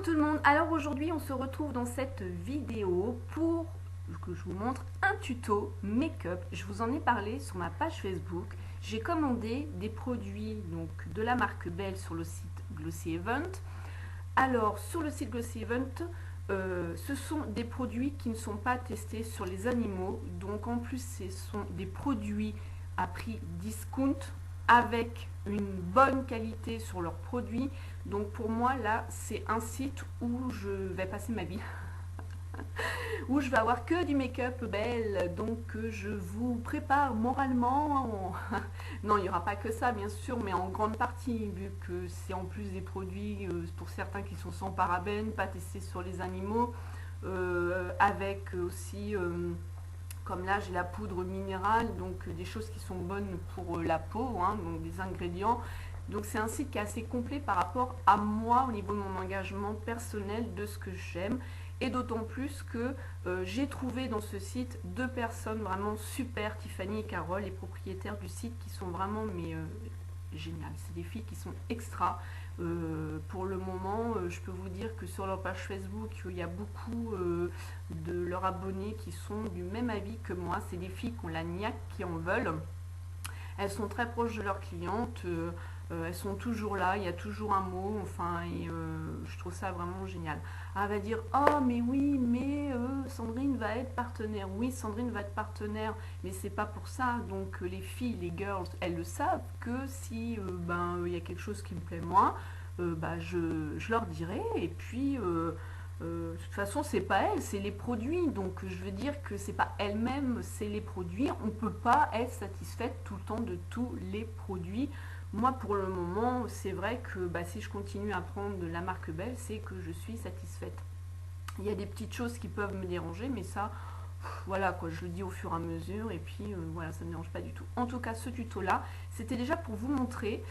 tout le monde, alors aujourd'hui on se retrouve dans cette vidéo pour que je vous montre un tuto make-up. Je vous en ai parlé sur ma page Facebook. J'ai commandé des produits donc de la marque Belle sur le site Glossy Event. Alors sur le site Glossy Event, ce sont des produits qui ne sont pas testés sur les animaux. Donc en plus ce sont des produits à prix discount avec une bonne qualité sur leurs produits. Donc pour moi là c'est un site où je vais passer ma vie où je vais avoir que du make-up Belle. Donc je vous prépare moralement non, il n'y aura pas que ça bien sûr, mais en grande partie, vu que c'est en plus des produits pour certains qui sont sans parabènes, pas testés sur les animaux, avec aussi comme là j'ai la poudre minérale, donc des choses qui sont bonnes pour la peau, hein, donc des ingrédients. Donc c'est un site qui est assez complet par rapport à moi au niveau de mon engagement personnel, de ce que j'aime. Et d'autant plus que j'ai trouvé dans ce site deux personnes vraiment super, Tiffany et Carole, les propriétaires du site, qui sont vraiment géniales. C'est des filles qui sont extra. Pour le moment, je peux vous dire que sur leur page Facebook, il y a beaucoup de leurs abonnés qui sont du même avis que moi. C'est des filles qui ont la niaque, qui en veulent. Elles sont très proches de leurs clientes. Elles sont toujours là, il y a toujours un mot, enfin, et je trouve ça vraiment génial. Elle va dire, oh mais oui, mais Sandrine va être partenaire. Oui, Sandrine va être partenaire, mais c'est pas pour ça. Donc les filles, les girls, elles le savent que si il y a quelque chose qui me plaît moins, je leur dirai. Et puis de toute façon, c'est pas elles, c'est les produits. Donc je veux dire que c'est pas elles-mêmes, c'est les produits. On peut pas être satisfaite tout le temps de tous les produits. Moi, pour le moment, c'est vrai que si je continue à prendre de la marque Belle, c'est que je suis satisfaite. Il y a des petites choses qui peuvent me déranger, mais ça, voilà quoi, je le dis au fur et à mesure, et puis voilà, ça ne me dérange pas du tout. En tout cas, ce tuto-là, c'était déjà pour vous montrer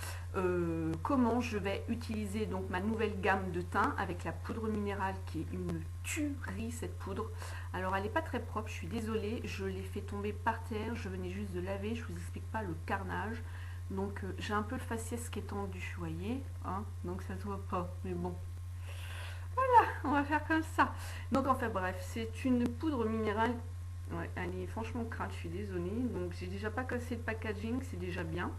comment je vais utiliser donc ma nouvelle gamme de teint avec la poudre minérale qui est une tuerie, cette poudre. Alors, elle n'est pas très propre, je suis désolée, je l'ai fait tomber par terre, je venais juste de laver, je vous explique pas le carnage. Donc j'ai un peu le faciès qui est tendu, vous voyez, hein, donc ça se voit pas, mais bon, on va faire comme ça. Donc enfin bref, c'est une poudre minérale, ouais, elle est franchement crade, je suis désolée, donc j'ai déjà pas cassé le packaging, c'est déjà bien.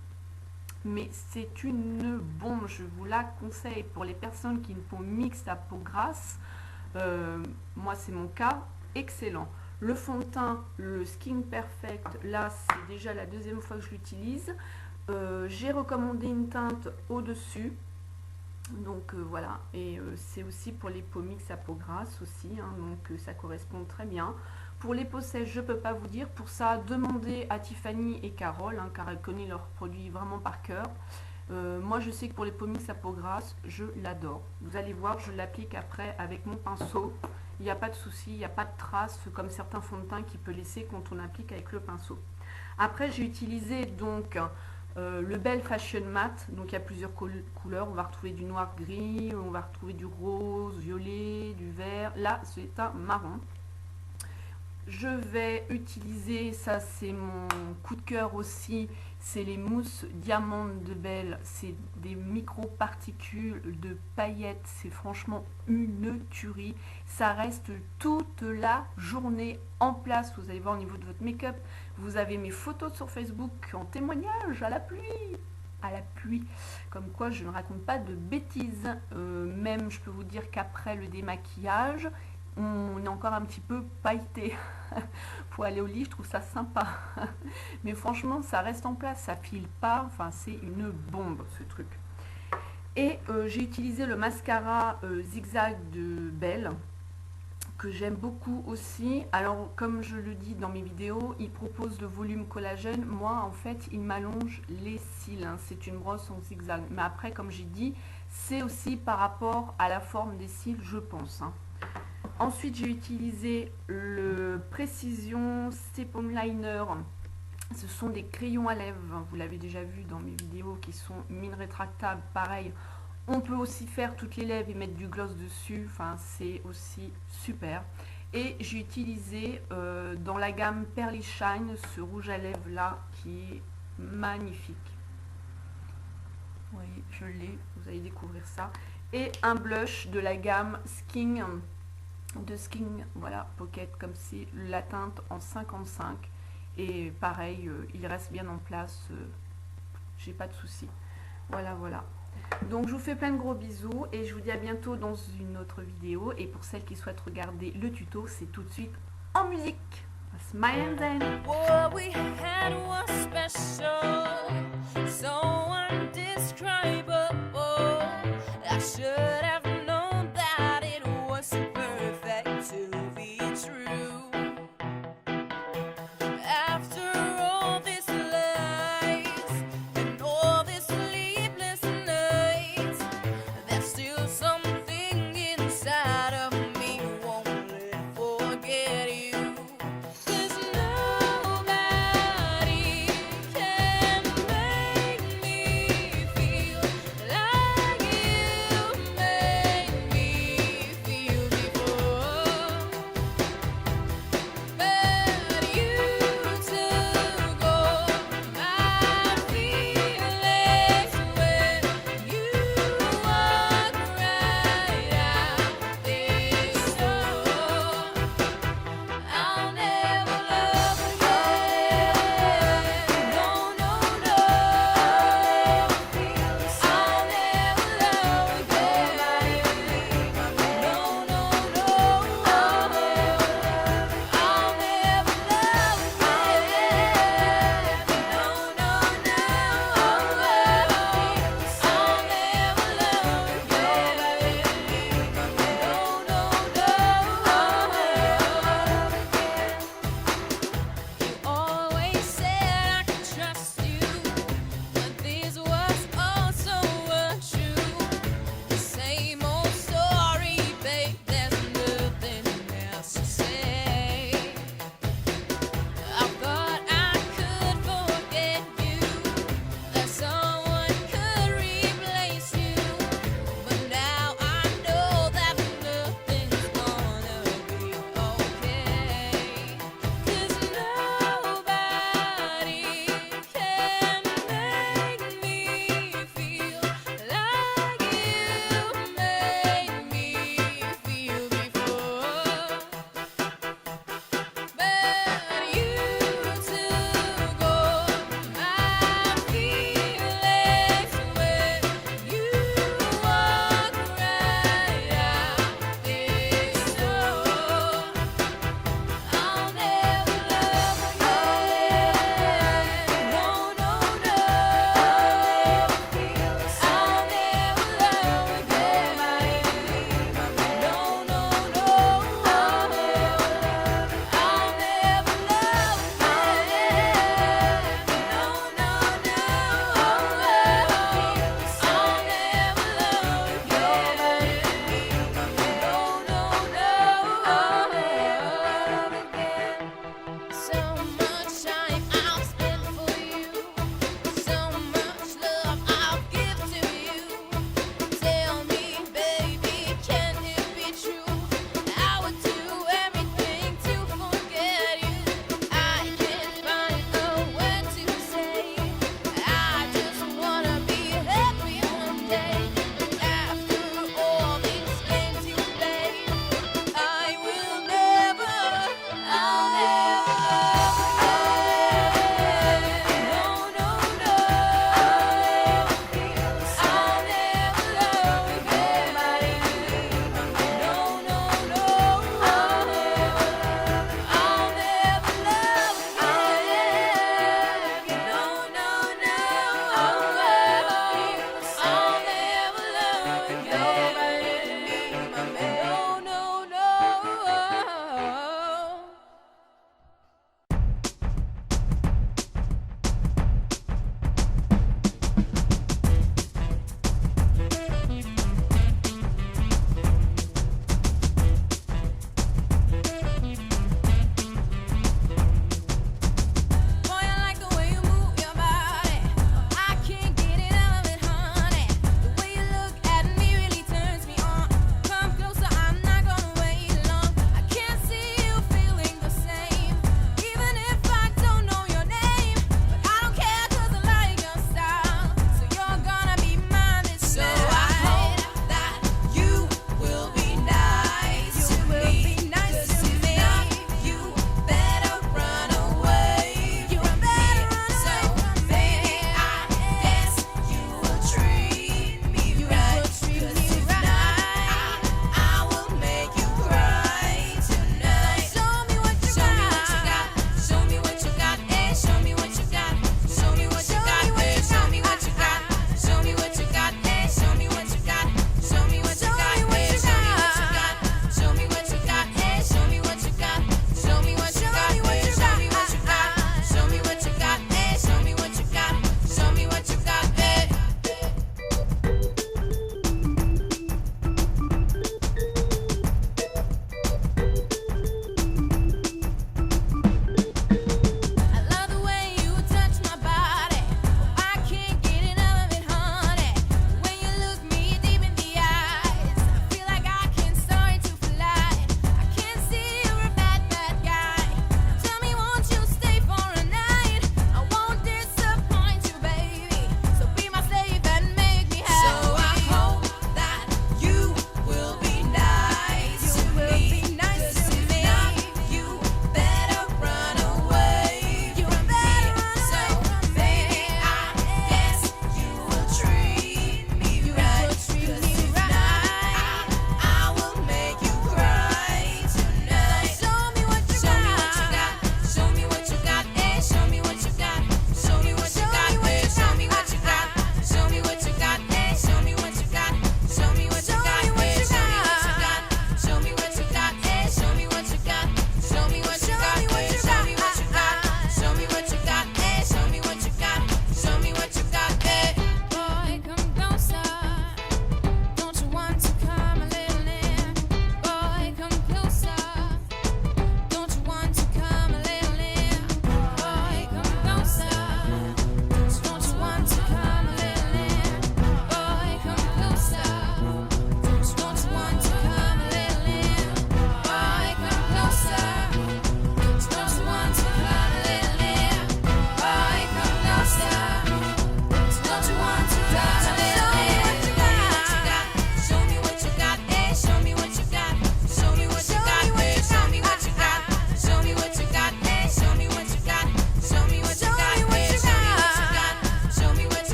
Mais c'est une bombe, je vous la conseille pour les personnes qui ne font mixte à peau grasse. Moi c'est mon cas, excellent. Le fond de teint, le Skin Perfect, là c'est déjà la deuxième fois que je l'utilise. J'ai recommandé une teinte au-dessus, donc voilà, et c'est aussi pour les peaux mixtes à peau grasse aussi, hein, donc ça correspond très bien. Pour les peaux sèches, je ne peux pas vous dire, pour ça demandez à Tiffany et Carole, hein, car elles connaissent leurs produits vraiment par cœur. Moi je sais que pour les peaux mixtes à peau grasse, je l'adore. Vous allez voir, je l'applique après avec mon pinceau, il n'y a pas de souci, il n'y a pas de traces comme certains fonds de teint qui peut laisser quand on applique avec le pinceau. Après j'ai utilisé donc le Belle Fashion Matte, donc il y a plusieurs couleurs, on va retrouver du noir gris, on va retrouver du rose, violet, du vert, là c'est un marron. Je vais utiliser, ça c'est mon coup de cœur aussi, c'est les mousses diamante de Belle, c'est des micro-particules de paillettes, c'est franchement une tuerie, ça reste toute la journée en place, vous allez voir au niveau de votre make-up, vous avez mes photos sur Facebook en témoignage à la pluie, comme quoi je ne raconte pas de bêtises, même je peux vous dire qu'après le démaquillage, on est encore un petit peu pailleté. Pour aller au lit, je trouve ça sympa. Mais franchement, ça reste en place, ça file pas. Enfin, c'est une bombe ce truc. Et j'ai utilisé le mascara Zigzag de Belle, que j'aime beaucoup aussi. Alors, comme je le dis dans mes vidéos, il propose le volume collagène. Moi, en fait, il m'allonge les cils. Hein. C'est une brosse en zigzag. Mais après, comme j'ai dit, c'est aussi par rapport à la forme des cils, je pense. Hein. Ensuite, j'ai utilisé le Précision Step-on Liner. Ce sont des crayons à lèvres, vous l'avez déjà vu dans mes vidéos, qui sont mine rétractables. Pareil, on peut aussi faire toutes les lèvres et mettre du gloss dessus. Enfin, c'est aussi super. Et j'ai utilisé dans la gamme Pearly Shine ce rouge à lèvres là qui est magnifique. Vous voyez, je l'ai, vous allez découvrir ça. et un blush de la gamme Skin, voilà, Pocket, comme c'est la teinte en 55. Et pareil, il reste bien en place, j'ai pas de soucis. Voilà, voilà. Donc je vous fais plein de gros bisous et je vous dis à bientôt dans une autre vidéo. Et pour celles qui souhaitent regarder le tuto, c'est tout de suite en musique. Smile and then. What we had was special, so indescribable. I should have known that it was perfect to be true. After all these lies and all these sleepless nights, there's still something inside of me won't let forget you. 'Cause nobody can make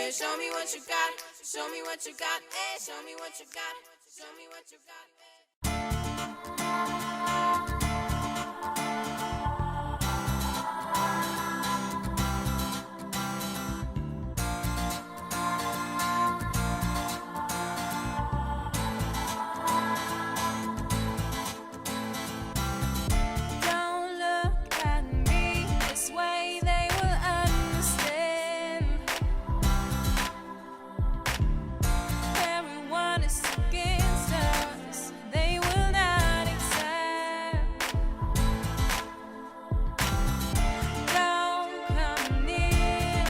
Hey, show me what you got. Show me what you got. Hey, show me what you got. Show me what you got. Hey.